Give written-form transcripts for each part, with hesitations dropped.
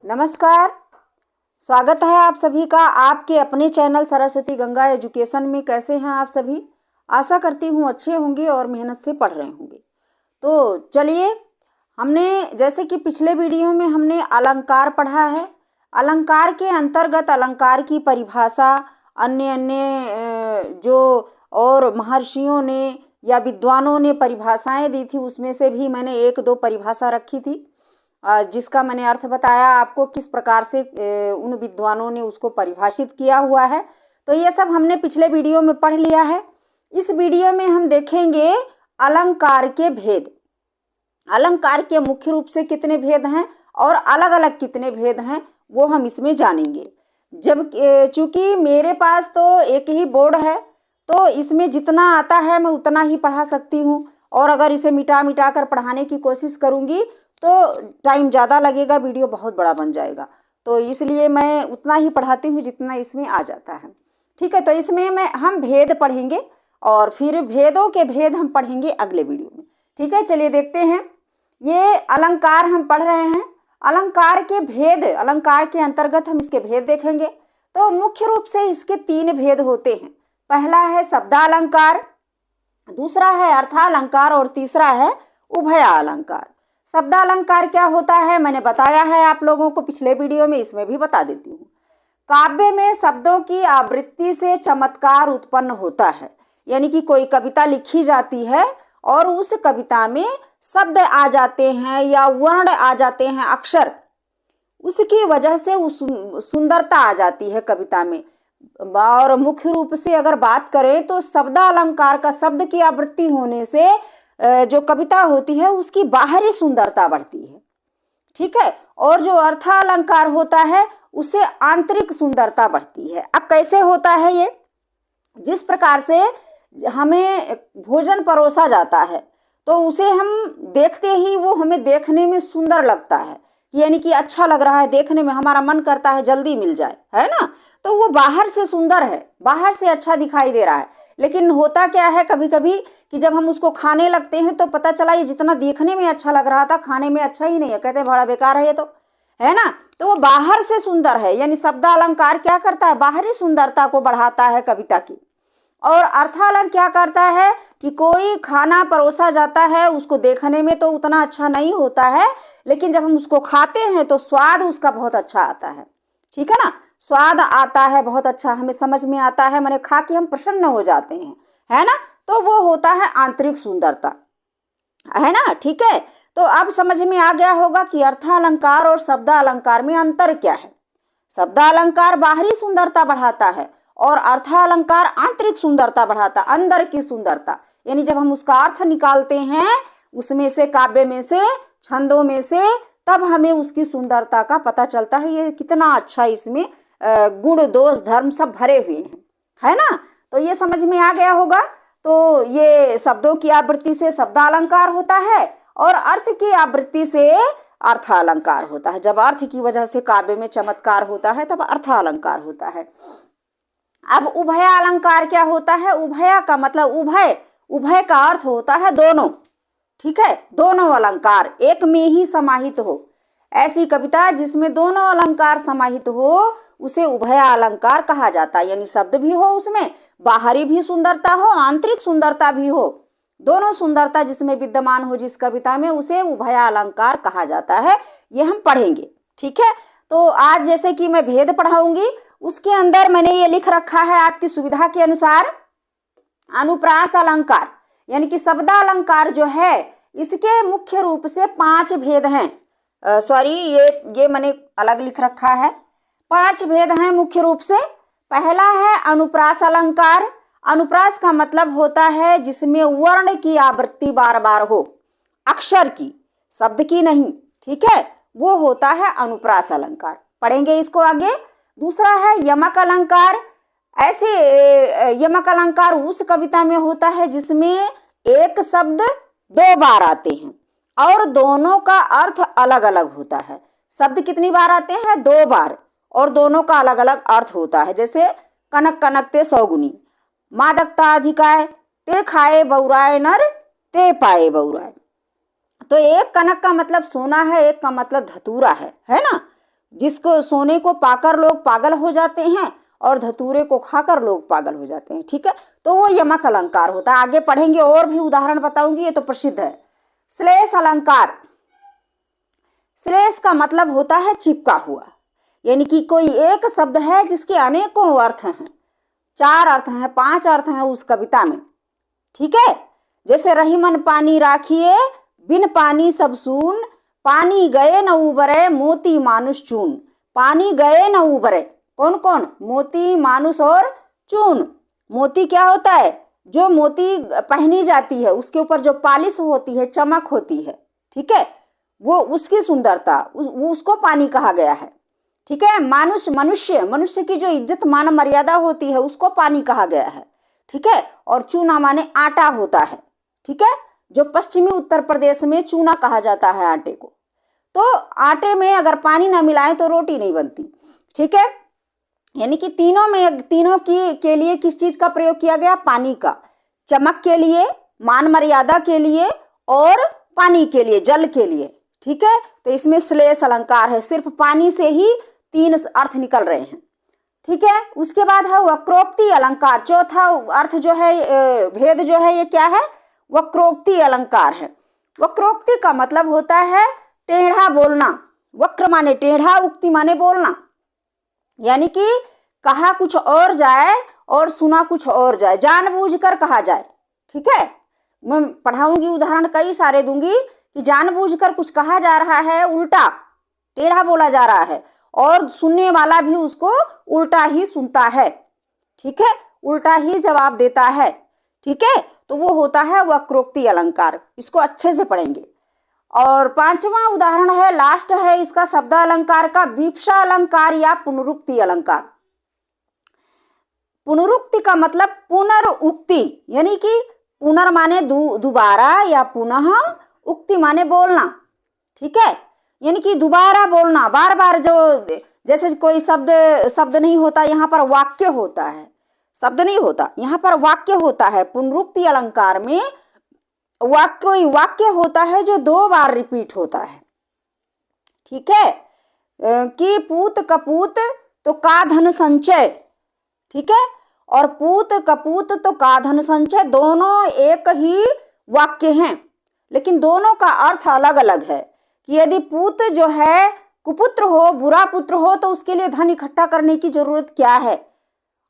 नमस्कार। स्वागत है आप सभी का आपके अपने चैनल सरस्वती गंगा एजुकेशन में। कैसे हैं आप सभी? आशा करती हूँ अच्छे होंगे और मेहनत से पढ़ रहे होंगे। तो चलिए, हमने जैसे कि पिछले वीडियो में हमने अलंकार पढ़ा है। अलंकार के अंतर्गत अलंकार की परिभाषा अन्य अन्य जो और महर्षियों ने या विद्वानों ने परिभाषाएं दी थी, उसमें से भी मैंने एक दो परिभाषा रखी थी जिसका मैंने अर्थ बताया आपको किस प्रकार से उन विद्वानों ने उसको परिभाषित किया हुआ है। तो ये सब हमने पिछले वीडियो में पढ़ लिया है। इस वीडियो में हम देखेंगे अलंकार के भेद। अलंकार के मुख्य रूप से कितने भेद हैं और अलग अलग कितने भेद हैं वो हम इसमें जानेंगे। जब चूंकि मेरे पास तो एक ही बोर्ड है तो इसमें जितना आता है मैं उतना ही पढ़ा सकती हूँ, और अगर इसे मिटा मिटा कर पढ़ाने की कोशिश करूँगी तो टाइम ज़्यादा लगेगा, वीडियो बहुत बड़ा बन जाएगा। तो इसलिए मैं उतना ही पढ़ाती हूँ जितना इसमें आ जाता है। ठीक है, तो इसमें हम भेद पढ़ेंगे और फिर भेदों के भेद हम पढ़ेंगे अगले वीडियो में। ठीक है, चलिए देखते हैं। ये अलंकार हम पढ़ रहे हैं। अलंकार के भेद, अलंकार के अंतर्गत हम इसके भेद देखेंगे। तो मुख्य रूप से इसके तीन भेद होते हैं। पहला है शब्दालंकार, दूसरा है अर्थालंकार और तीसरा है उभयालंकार। शब्दालंकार क्या होता है मैंने बताया है आप लोगों को पिछले वीडियो में, इसमें भी बता देती हूँ। काव्य में शब्दों की आवृत्ति से चमत्कार उत्पन्न होता है, यानी कि कोई कविता लिखी जाती है और उस कविता में शब्द आ जाते हैं या वर्ण आ जाते हैं, अक्षर, उसकी वजह से उस सुंदरता आ जाती है कविता में। और मुख्य रूप से अगर बात करें तो शब्दालंकार का शब्द की आवृत्ति होने से जो कविता होती है उसकी बाहरी सुंदरता बढ़ती है। ठीक है, और जो अर्थालंकार होता है उससे आंतरिक सुंदरता बढ़ती है। अब कैसे होता है ये? जिस प्रकार से हमें भोजन परोसा जाता है तो उसे हम देखते ही वो हमें देखने में सुंदर लगता है, यानी कि अच्छा लग रहा है देखने में, हमारा मन करता है जल्दी मिल जाए, है ना। तो वो बाहर से सुंदर है, बाहर से अच्छा दिखाई दे रहा है, लेकिन होता क्या है कभी कभी कि जब हम उसको खाने लगते हैं तो पता चला ये जितना देखने में अच्छा लग रहा था खाने में अच्छा ही नहीं है, कहते हैं बड़ा बेकार है ये तो, है ना। तो वो बाहर से सुंदर है, यानी शब्दालंकार क्या करता है? बाहरी सुंदरता को बढ़ाता है कविता की। और अर्थालंकार क्या करता है कि कोई खाना परोसा जाता है, उसको देखने में तो उतना अच्छा नहीं होता है, लेकिन जब हम उसको खाते हैं तो स्वाद उसका बहुत अच्छा आता है। ठीक है ना, स्वाद आता है बहुत अच्छा, हमें समझ में आता है, मैंने खा के हम प्रसन्न हो जाते हैं, है ना। तो वो होता है आंतरिक सुंदरता, है ना। ठीक है, तो अब समझ में आ गया होगा कि अर्थालंकार और शब्दालंकार में अंतर क्या है। शब्दालंकार बाहरी सुंदरता बढ़ाता है और अर्थालंकार आंतरिक सुंदरता बढ़ाता, अंदर की सुंदरता। यानी जब हम उसका अर्थ निकालते हैं उसमें से, काव्य में से, छंदों में से, तब हमें उसकी सुंदरता का पता चलता है ये कितना अच्छा इसमें गुण दोष धर्म सब भरे हुए हैं, है ना। तो ये समझ में आ गया होगा। तो ये शब्दों की आवृत्ति से शब्दालंकार होता है और अर्थ की आवृत्ति से अर्थालंकार होता है। जब अर्थ की वजह से काव्य में चमत्कार होता है तब अर्थालंकार होता है। अब उभयालंकार क्या होता है? उभय का मतलब उभय, उभय का अर्थ होता है दोनों। ठीक है, दोनों अलंकार एक में ही समाहित हो, ऐसी कविता जिसमें दोनों अलंकार समाहित हो उसे उभयालंकार कहा जाता है। यानी शब्द भी हो उसमें, बाहरी भी सुंदरता हो, आंतरिक सुंदरता भी हो, दोनों सुंदरता जिसमें विद्यमान हो जिस कविता में, उसे उभयालंकार कहा जाता है। ये हम पढ़ेंगे। ठीक है, तो आज जैसे कि मैं भेद पढ़ाऊंगी उसके अंदर मैंने ये लिख रखा है आपकी सुविधा के अनुसार अनुप्रास अलंकार, यानी कि शब्दालंकार जो है इसके मुख्य रूप से 5 भेद हैं। सॉरी, ये मैंने अलग लिख रखा है। 5 भेद हैं मुख्य रूप से। पहला है अनुप्रास अलंकार। अनुप्रास का मतलब होता है जिसमें वर्ण की आवृत्ति बार बार हो, अक्षर की, शब्द की नहीं। ठीक है, वो होता है अनुप्रास अलंकार, पढ़ेंगे इसको आगे। दूसरा है यमक अलंकार। ऐसे यमक अलंकार उस कविता में होता है जिसमें एक शब्द 2 बार आते हैं और दोनों का अर्थ अलग अलग होता है। शब्द कितनी बार आते हैं? 2 बार, और दोनों का अलग अलग अर्थ होता है। जैसे कनक कनक ते सौगुनी, मादकता अधिकाय, ते खाए बौराए नर, ते पाए बौराए। तो एक कनक का मतलब सोना है, एक का मतलब धतूरा है ना। जिसको सोने को पाकर लोग पागल हो जाते हैं और धतूरे को खाकर लोग पागल हो जाते हैं। ठीक है, तो वो यमक अलंकार होता है। आगे पढ़ेंगे और भी उदाहरण बताऊंगी, ये तो प्रसिद्ध है। श्लेष अलंकार। श्लेष का मतलब होता है चिपका हुआ, यानी कि कोई एक शब्द है जिसके अनेकों अर्थ हैं, 4 अर्थ हैं, 5 अर्थ हैं उस कविता में। ठीक है, जैसे रहीमन पानी राखिए, बिन पानी सब सून, पानी गए न उबरे, मोती मानुष चून। पानी गए न उबरे, कौन कौन? मोती, मानुष और चून। मोती क्या होता है? जो मोती पहनी जाती है उसके ऊपर जो पालिश होती है, चमक होती है, ठीक है, वो उसकी सुंदरता, वो उसको पानी कहा गया है। ठीक है, मानुष मनुष्य, मनुष्य की जो इज्जत मान मर्यादा होती है उसको पानी कहा गया है। ठीक है, और चूना माने आटा होता है। ठीक है, जो पश्चिमी उत्तर प्रदेश में चूना कहा जाता है आटे को। तो आटे में अगर पानी ना मिलाएं तो रोटी नहीं बनती। ठीक है, यानी कि तीनों के लिए किस चीज का प्रयोग किया गया? पानी का। चमक के लिए, मान मर्यादा के लिए और पानी के लिए, जल के लिए। ठीक है, तो इसमें श्लेष अलंकार है, सिर्फ पानी से ही 3 अर्थ निकल रहे हैं। ठीक है, उसके बाद है वक्रोक्ति अलंकार। चौथा अर्थ जो है, भेद जो है, ये क्या है? वक्रोक्ति अलंकार है। वक्रोक्ति का मतलब होता है टेढ़ा बोलना। वक्र माने टेढ़ा, उक्ति माने बोलना, यानी कि कहा कुछ और जाए और सुना कुछ और जाए, जानबूझकर कहा जाए। ठीक है, मैं पढ़ाऊंगी, उदाहरण कई सारे दूंगी कि जानबूझकर कुछ कहा जा रहा है, उल्टा टेढ़ा बोला जा रहा है और सुनने वाला भी उसको उल्टा ही सुनता है। ठीक है, उल्टा ही जवाब देता है। ठीक है, तो वो होता है वक्रोक्ति अलंकार। इसको अच्छे से पढ़ेंगे। और 5वां उदाहरण है, लास्ट है इसका शब्द अलंकार का, विप्सा अलंकार या पुनरुक्ति अलंकार। पुनरुक्ति का मतलब पुनरुक्ति, यानी कि पुनर माने दोबारा या पुनः, उक्ति माने बोलना। ठीक है, यानी कि दोबारा बोलना, बार बार, जो जैसे कोई शब्द नहीं होता, यहाँ पर वाक्य होता है, शब्द नहीं होता, यहाँ पर वाक्य होता है। पुनरुक्ति अलंकार में वाक्य होता है जो 2 बार रिपीट होता है। ठीक है, कि पूत कपूत तो का धन संचय। ठीक है, और पूत कपूत तो का धन संचय दोनों एक ही वाक्य हैं, लेकिन दोनों का अर्थ अलग अलग है। कि यदि पूत जो है कुपुत्र हो, बुरा पुत्र हो, तो उसके लिए धन इकट्ठा करने की जरूरत क्या है?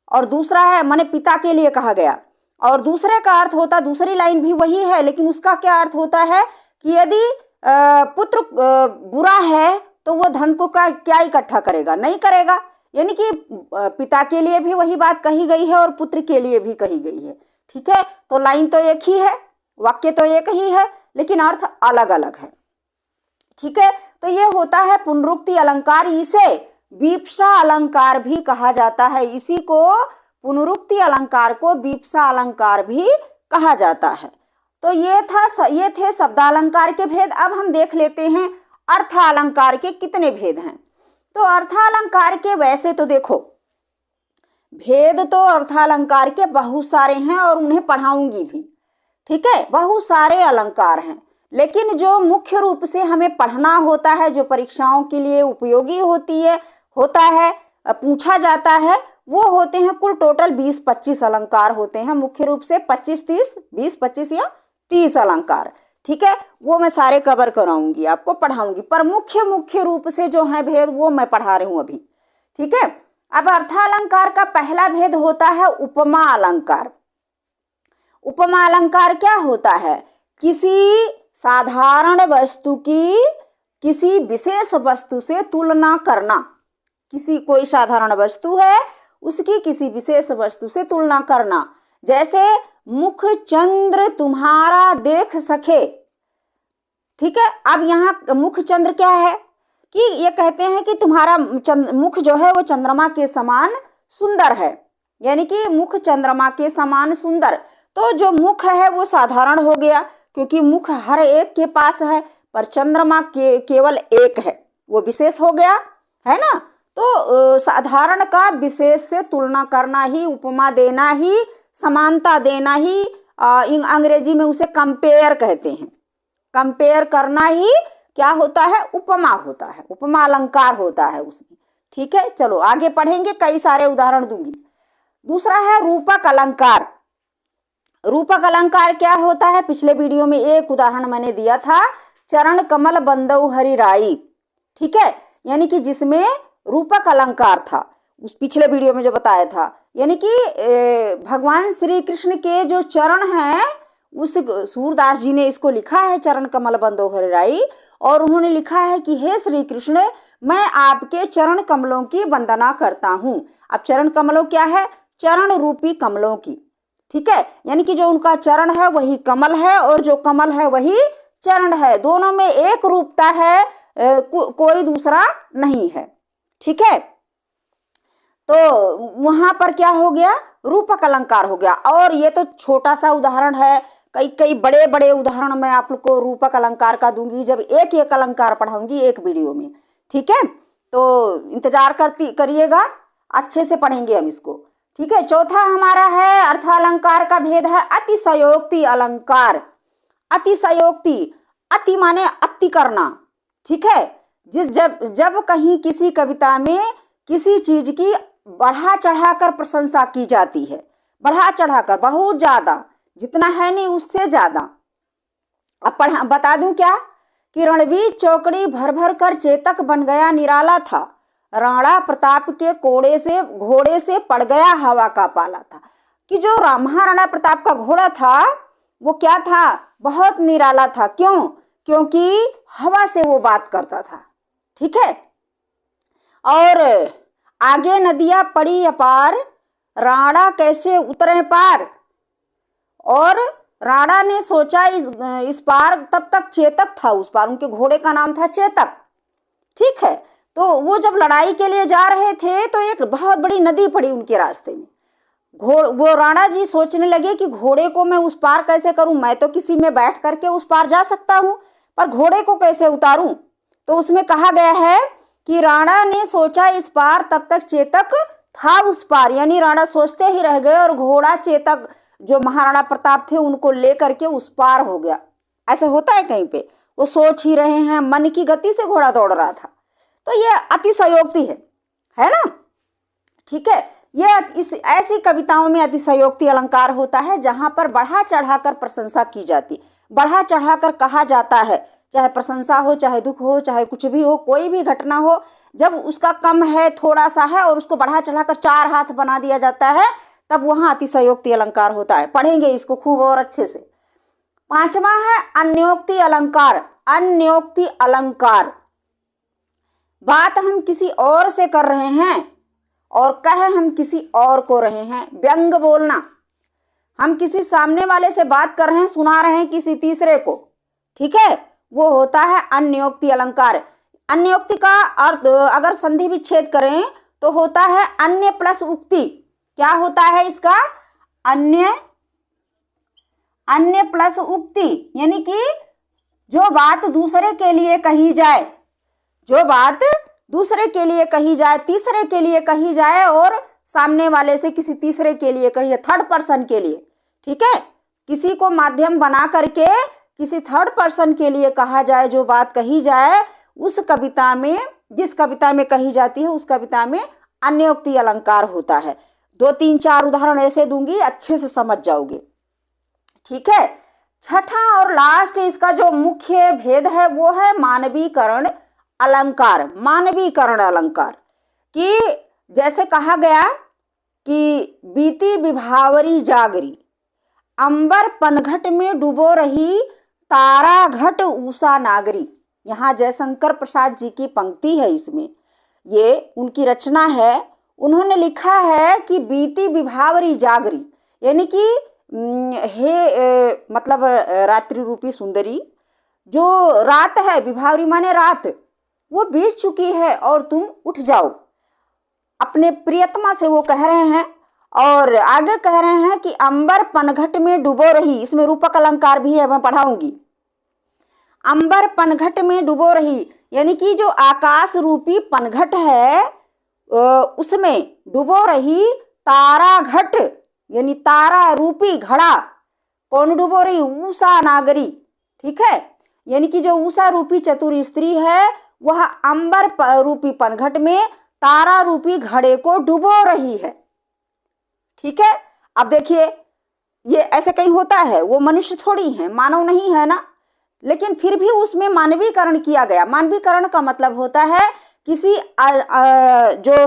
और दूसरा है, माने पिता के लिए कहा गया, और दूसरे का अर्थ होता, दूसरी लाइन भी वही है, लेकिन उसका क्या अर्थ होता है कि यदि पुत्र बुरा है तो वह धन को क्या इकट्ठा करेगा? नहीं करेगा। यानी कि पिता के लिए भी वही बात कही गई है और पुत्र के लिए भी कही गई है। ठीक है, तो लाइन तो एक ही है, वाक्य तो एक ही है, लेकिन अर्थ अलग अलग है। ठीक है, तो ये होता है पुनरुक्ति अलंकार। इसे विप्सा अलंकार भी कहा जाता है। इसी को, पुनरुक्ति अलंकार को विप्सा अलंकार भी कहा जाता है। तो ये थे शब्दालंकार के भेद। अब हम देख लेते हैं अर्थालंकार के कितने भेद हैं। तो अर्थालंकार के वैसे तो देखो, भेद तो अर्थालंकार के बहुत सारे हैं और उन्हें पढ़ाऊंगी भी। ठीक है, बहुत सारे अलंकार हैं, लेकिन जो मुख्य रूप से हमें पढ़ना होता है, जो परीक्षाओं के लिए उपयोगी होता है, पूछा जाता है, वो होते हैं कुल टोटल 20-25 अलंकार होते हैं। मुख्य रूप से 20-25 या 30 अलंकार। ठीक है, वो मैं सारे कवर कराऊंगी, आपको पढ़ाऊंगी, पर मुख्य रूप से जो है भेद वो मैं पढ़ा रही हूँ अभी। ठीक है, अब अर्थालंकार का पहला भेद होता है उपमा अलंकार। उपमा अलंकार क्या होता है? किसी साधारण वस्तु की किसी विशेष वस्तु से तुलना करना। कोई साधारण वस्तु है, उसकी किसी विशेष वस्तु से तुलना करना। जैसे मुख चंद्र तुम्हारा देख सके। ठीक है, अब यहाँ मुख चंद्र क्या है कि ये कहते हैं कि तुम्हारा मुख जो है वो चंद्रमा के समान सुंदर है, यानी कि मुख चंद्रमा के समान सुंदर। तो जो मुख है वो साधारण हो गया, क्योंकि मुख हर एक के पास है, पर चंद्रमा केवल एक है, वो विशेष हो गया, है ना। तो साधारण का विशेष से तुलना करना ही, उपमा देना ही, समानता देना ही, अंग्रेजी में उसे कंपेयर कहते हैं। कंपेयर करना ही क्या होता है, उपमा होता है, उपमा अलंकार होता है उसमें। ठीक है, चलो आगे पढ़ेंगे, कई सारे उदाहरण दूंगी। दूसरा है रूपक अलंकार। रूपक अलंकार क्या होता है, पिछले वीडियो में एक उदाहरण मैंने दिया था, चरण कमल बंदौ हरि राई। ठीक है, यानी कि जिसमें रूपक अलंकार था, उस पिछले वीडियो में जो बताया था, यानी कि भगवान श्री कृष्ण के जो चरण हैं, उस सूरदास जी ने इसको लिखा है चरण कमल बंदौ हरि राई, और उन्होंने लिखा है कि हे श्री कृष्ण, मैं आपके चरण कमलों की वंदना करता हूँ। अब चरण कमलों क्या है, चरण रूपी कमलों की। ठीक है, यानी कि जो उनका चरण है वही कमल है, और जो कमल है वही चरण है, दोनों में एक रूपता है, कोई दूसरा नहीं है। ठीक है, तो वहां पर क्या हो गया, रूपक अलंकार हो गया। और ये तो छोटा सा उदाहरण है, कई कई बड़े बड़े उदाहरण मैं आप लोग को रूपक अलंकार का दूंगी जब एक एक अलंकार पढ़ाऊंगी एक वीडियो में। ठीक है, तो इंतजार करिएगा, अच्छे से पढ़ेंगे हम इसको। ठीक है, चौथा हमारा है अर्थालंकार का भेद है अतिशयोक्ति अलंकार। अतिशयोक्ति, अति माने अति करना। ठीक है, जब कहीं किसी कविता में किसी चीज की बढ़ा चढ़ाकर प्रशंसा की जाती है, बढ़ा चढ़ाकर, बहुत ज्यादा, जितना है नहीं उससे ज्यादा। अब बता दूं क्या, कि रणवीर चौकड़ी भर भर कर चेतक बन गया निराला था, राणा प्रताप के घोड़े से पड़ गया हवा का पाला था। कि जो महाराणा प्रताप का घोड़ा था वो क्या था, बहुत निराला था। क्यों, क्योंकि हवा से वो बात करता था। ठीक है, और आगे नदियां पड़ी अपार, राणा कैसे उतरे पार, और राणा ने सोचा इस पार, तब तक चेतक था उस पार, उनके घोड़े का नाम था चेतक। ठीक है, तो वो जब लड़ाई के लिए जा रहे थे तो एक बहुत बड़ी नदी पड़ी उनके रास्ते में। वो राणा जी सोचने लगे कि घोड़े को मैं उस पार कैसे करूं, मैं तो किसी में बैठ करके उस पार जा सकता हूं, पर घोड़े को कैसे उतारूं। तो उसमें कहा गया है कि राणा ने सोचा इस पार, तब तक चेतक था उस पार, यानी राणा सोचते ही रह गए और घोड़ा चेतक जो महाराणा प्रताप थे उनको लेकर के उस पार हो गया। ऐसे होता है कहीं पे, वो सोच ही रहे हैं, मन की गति से घोड़ा दौड़ रहा था। तो ये अतिशयोक्ति है ना। ठीक है, ये ऐसी कविताओं में अतिशयोक्ति अलंकार होता है जहां पर बढ़ा चढ़ाकर प्रशंसा की जाती, बढ़ा चढ़ाकर कहा जाता है, चाहे प्रशंसा हो, चाहे दुख हो, चाहे कुछ भी हो, कोई भी घटना हो, जब उसका कम है, थोड़ा सा है, और उसको बढ़ा चढ़ाकर चार हाथ बना दिया जाता है, तब वहां अतिशयोक्ति अलंकार होता है। पढ़ेंगे इसको खूब और अच्छे से। पांचवा है अन्योक्ति अलंकार। अन्योक्ति अलंकार, बात हम किसी और से कर रहे हैं और कह हम किसी और को रहे हैं। व्यंग बोलना, हम किसी सामने वाले से बात कर रहे हैं, सुना रहे हैं किसी तीसरे को। ठीक है, वो होता है अन्योक्ति अलंकार। अन्योक्ति का अर्थ अगर संधि विच्छेद करें तो होता है अन्य प्लस उक्ति। क्या होता है इसका, अन्य प्लस उक्ति, यानी कि जो बात दूसरे के लिए कही जाए, जो बात दूसरे के लिए कही जाए, तीसरे के लिए कही जाए, और सामने वाले से किसी तीसरे के लिए कही है, थर्ड पर्सन के लिए। ठीक है, किसी को माध्यम बना करके किसी थर्ड पर्सन के लिए कहा जाए, जो बात कही जाए, उस कविता में, जिस कविता में कही जाती है, उस कविता में अन्योक्ति अलंकार होता है। 2-3-4 उदाहरण ऐसे दूंगी, अच्छे से समझ जाओगे। ठीक है, छठा और लास्ट इसका जो मुख्य भेद है वो है मानवीकरण अलंकार। मानवीकरण अलंकार कि जैसे कहा गया कि बीती विभावरी जागरी, अंबर पनघट में डूबो रही, तारा घट उषा नागरी। यहाँ जयशंकर प्रसाद जी की पंक्ति है, इसमें ये उनकी रचना है। उन्होंने लिखा है कि बीती विभावरी जागरी, यानी कि मतलब रात्रि रूपी सुंदरी, जो रात है, विभावरी माने रात, वो बीत चुकी है और तुम उठ जाओ। अपने प्रियतमा से वो कह रहे हैं, और आगे कह रहे हैं कि अंबर पनघट में डूबो रही, इसमें रूपक अलंकार भी है, मैं पढ़ाऊंगी। अंबर पनघट में डूबो रही, यानी कि जो आकाश रूपी पनघट है उसमें डूबो रही, तारा घट यानी तारा रूपी घड़ा, कौन डूबो रही, उषा नागरी। ठीक है, यानी कि जो उषा रूपी चतुर स्त्री है वह अंबर रूपी पनघट में तारा रूपी घड़े को डुबो रही है। ठीक है, अब देखिए ये ऐसे कहीं होता है, वो मनुष्य थोड़ी है, मानव नहीं है ना, लेकिन फिर भी उसमें मानवीकरण किया गया। मानवीकरण का मतलब होता है किसी जो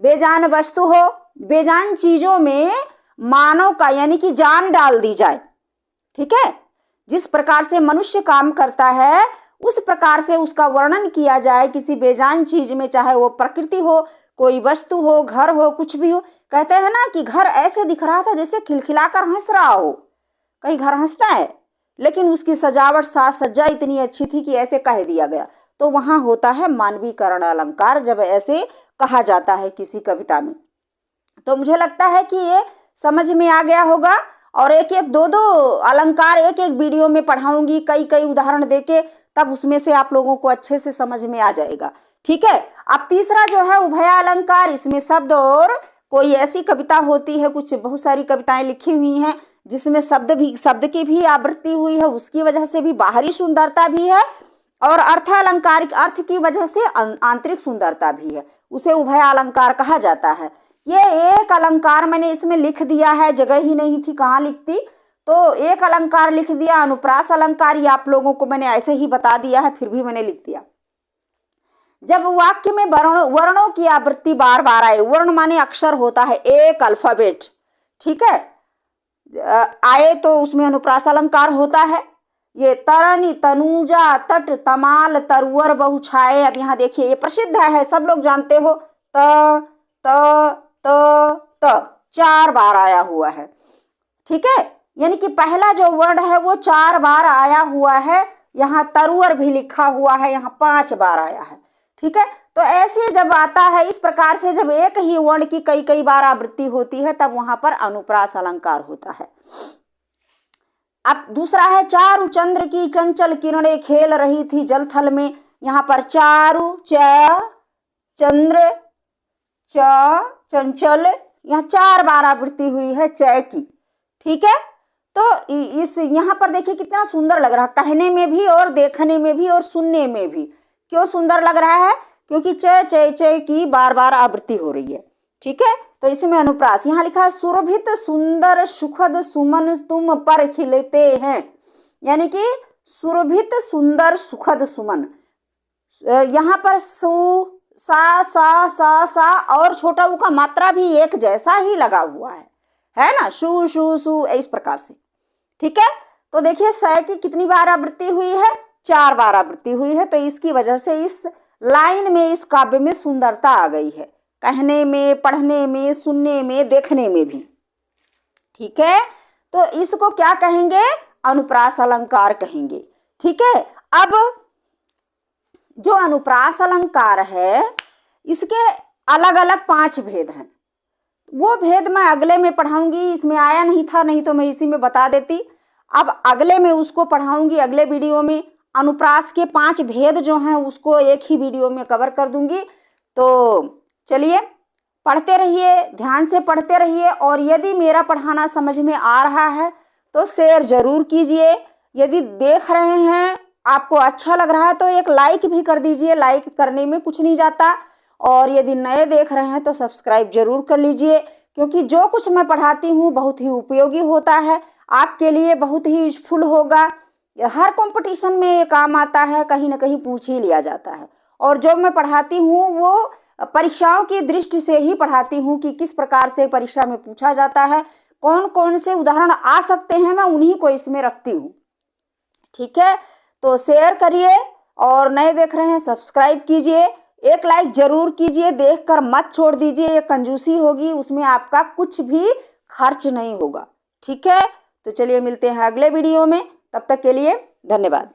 बेजान वस्तु हो, बेजान चीजों में मानव का यानी कि जान डाल दी जाए। ठीक है, जिस प्रकार से मनुष्य काम करता है उस प्रकार से उसका वर्णन किया जाए किसी बेजान चीज में, चाहे वो प्रकृति हो, कोई वस्तु हो, घर हो, कुछ भी हो। कहते हैं ना कि घर ऐसे दिख रहा था जैसे खिलखिलाकर हंस रहा हो। कहीं घर हंसता है, लेकिन उसकी सजावट साज सज्जा इतनी अच्छी थी कि ऐसे कह दिया गया। तो वहां होता है मानवीकरण अलंकार, जब ऐसे कहा जाता है किसी कविता में। तो मुझे लगता है कि ये समझ में आ गया होगा, और एक एक दो दो अलंकार एक एक वीडियो में पढ़ाऊंगी, कई कई उदाहरण देके, तब उसमें से आप लोगों को अच्छे से समझ में आ जाएगा। ठीक है, अब तीसरा जो है उभय अलंकार। इसमें शब्द और कोई ऐसी कविता होती है, कुछ बहुत सारी कविताएं लिखी हुई हैं जिसमें शब्द की भी आवृत्ति हुई है, उसकी वजह से भी बाहरी सुंदरता भी है, और अर्थ अलंकारिक अर्थ की वजह से आंतरिक सुंदरता भी है, उसे उभय अलंकार कहा जाता है। ये एक अलंकार मैंने इसमें लिख दिया है, जगह ही नहीं थी कहाँ लिखती, तो एक अलंकार लिख दिया, अनुप्रास अलंकार। ये आप लोगों को मैंने ऐसे ही बता दिया है, फिर भी मैंने लिख दिया। जब वाक्य में वर्णों की आवृत्ति बार बार आए, वर्ण माने अक्षर होता है, एक अल्फाबेट, ठीक है, आए तो उसमें अनुप्रास अलंकार होता है। ये तरनी, तनुजा, तट, तमाल, तरुवर, बहुछाए। अब यहाँ देखिए ये प्रसिद्ध है, सब लोग जानते हो। त त त त 4 बार आया हुआ है। ठीक है, यानी कि पहला जो वर्ड है वो 4 बार आया हुआ है। यहाँ तरुवर भी लिखा हुआ है, यहाँ 5 बार आया है। ठीक है, तो ऐसे जब आता है इस प्रकार से, जब एक ही वर्ण की कई कई बार आवृत्ति होती है, तब वहां पर अनुप्रास अलंकार होता है। अब दूसरा है चारु चंद्र की चंचल किरणें खेल रही थी जल थल में। यहाँ पर चारु, चंद्र, चंचल, यहाँ 4 बार आवृत्ति हुई है च की। ठीक है, तो इस यहाँ पर देखिए कितना सुंदर लग रहा है, कहने में भी और देखने में भी और सुनने में भी। क्यों सुंदर लग रहा है? क्योंकि च की बार बार आवृत्ति हो रही है। ठीक है, तो इसमें अनुप्रास। यहाँ लिखा है सुरभित सुंदर सुखद सुमन तुम पर खिलते हैं, यानी कि सुरभित सुंदर सुखद सुमन। यहाँ पर सु, सा और छोटा ऊ का मात्रा भी एक जैसा ही लगा हुआ है ना, शु शु सु, इस प्रकार से। ठीक है, तो देखिए स की कितनी बार आवृत्ति हुई है? 4 बार आवृत्ति हुई है। तो इसकी वजह से इस लाइन में, इस काव्य में सुंदरता आ गई है, कहने में, पढ़ने में, सुनने में, देखने में भी। ठीक है, तो इसको क्या कहेंगे? अनुप्रास अलंकार कहेंगे। ठीक है, अब जो अनुप्रास अलंकार है इसके अलग अलग 5 भेद हैं। वो भेद मैं अगले में पढ़ाऊंगी, इसमें आया नहीं था, नहीं तो मैं इसी में बता देती। अब अगले में उसको पढ़ाऊंगी, अगले वीडियो में अनुप्रास के 5 भेद जो हैं उसको एक ही वीडियो में कवर कर दूंगी। तो चलिए पढ़ते रहिए, ध्यान से पढ़ते रहिए, और यदि मेरा पढ़ाना समझ में आ रहा है तो शेयर जरूर कीजिए। यदि देख रहे हैं, आपको अच्छा लग रहा है तो एक लाइक भी कर दीजिए, लाइक करने में कुछ नहीं जाता। और यदि नए देख रहे हैं तो सब्सक्राइब जरूर कर लीजिए, क्योंकि जो कुछ मैं पढ़ाती हूँ बहुत ही उपयोगी होता है, आपके लिए बहुत ही यूजफुल होगा। हर कंपटीशन में ये काम आता है, कहीं ना कहीं पूछ ही लिया जाता है। और जो मैं पढ़ाती हूँ वो परीक्षाओं की दृष्टि से ही पढ़ाती हूँ कि किस प्रकार से परीक्षा में पूछा जाता है, कौन कौन से उदाहरण आ सकते हैं, मैं उन्हीं को इसमें रखती हूँ। ठीक है, तो शेयर करिए, और नए देख रहे हैं सब्सक्राइब कीजिए, एक लाइक जरूर कीजिए, देखकर मत छोड़ दीजिए, ये कंजूसी होगी, उसमें आपका कुछ भी खर्च नहीं होगा। ठीक है, तो चलिए मिलते हैं अगले वीडियो में, तब तक के लिए धन्यवाद।